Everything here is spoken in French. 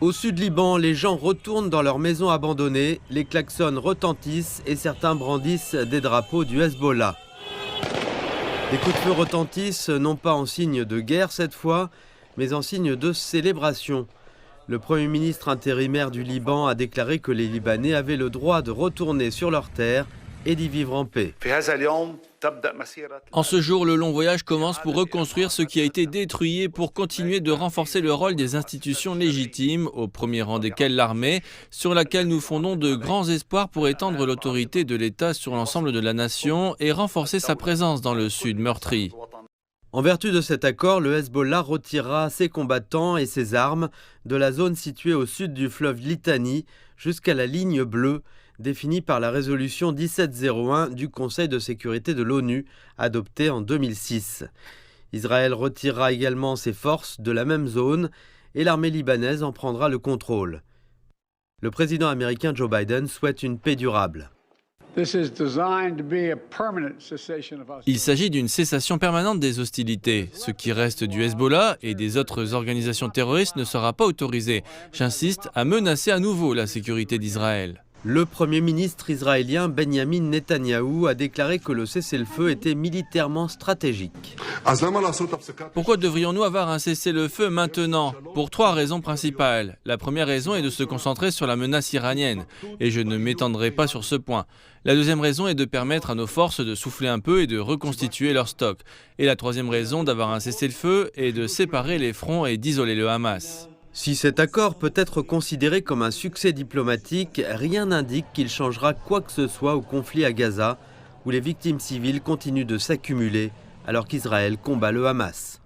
Au sud Liban, les gens retournent dans leurs maisons abandonnées, les klaxons retentissent et certains brandissent des drapeaux du Hezbollah. Des coups de feu retentissent, non pas en signe de guerre cette fois, mais en signe de célébration. Le Premier ministre intérimaire du Liban a déclaré que les Libanais avaient le droit de retourner sur leurs terres et d'y vivre en paix. En ce jour, le long voyage commence pour reconstruire ce qui a été détruit et pour continuer de renforcer le rôle des institutions légitimes, au premier rang desquelles l'armée, sur laquelle nous fondons de grands espoirs pour étendre l'autorité de l'État sur l'ensemble de la nation et renforcer sa présence dans le sud meurtri. En vertu de cet accord, le Hezbollah retirera ses combattants et ses armes de la zone située au sud du fleuve Litani jusqu'à la ligne bleue, définie par la résolution 1701 du Conseil de sécurité de l'ONU, adoptée en 2006. Israël retirera également ses forces de la même zone et l'armée libanaise en prendra le contrôle. Le président américain Joe Biden souhaite une paix durable. Il s'agit d'une cessation permanente des hostilités. Ce qui reste du Hezbollah et des autres organisations terroristes ne sera pas autorisé. J'insiste à menacer à nouveau la sécurité d'Israël. Le Premier ministre israélien Benjamin Netanyahou a déclaré que le cessez-le-feu était militairement stratégique. Pourquoi devrions-nous avoir un cessez-le-feu maintenant? Pour 3 raisons principales. La première raison est de se concentrer sur la menace iranienne, et je ne m'étendrai pas sur ce point. La deuxième raison est de permettre à nos forces de souffler un peu et de reconstituer leur stock. Et la troisième raison d'avoir un cessez-le-feu est de séparer les fronts et d'isoler le Hamas. Si cet accord peut être considéré comme un succès diplomatique, rien n'indique qu'il changera quoi que ce soit au conflit à Gaza, où les victimes civiles continuent de s'accumuler alors qu'Israël combat le Hamas.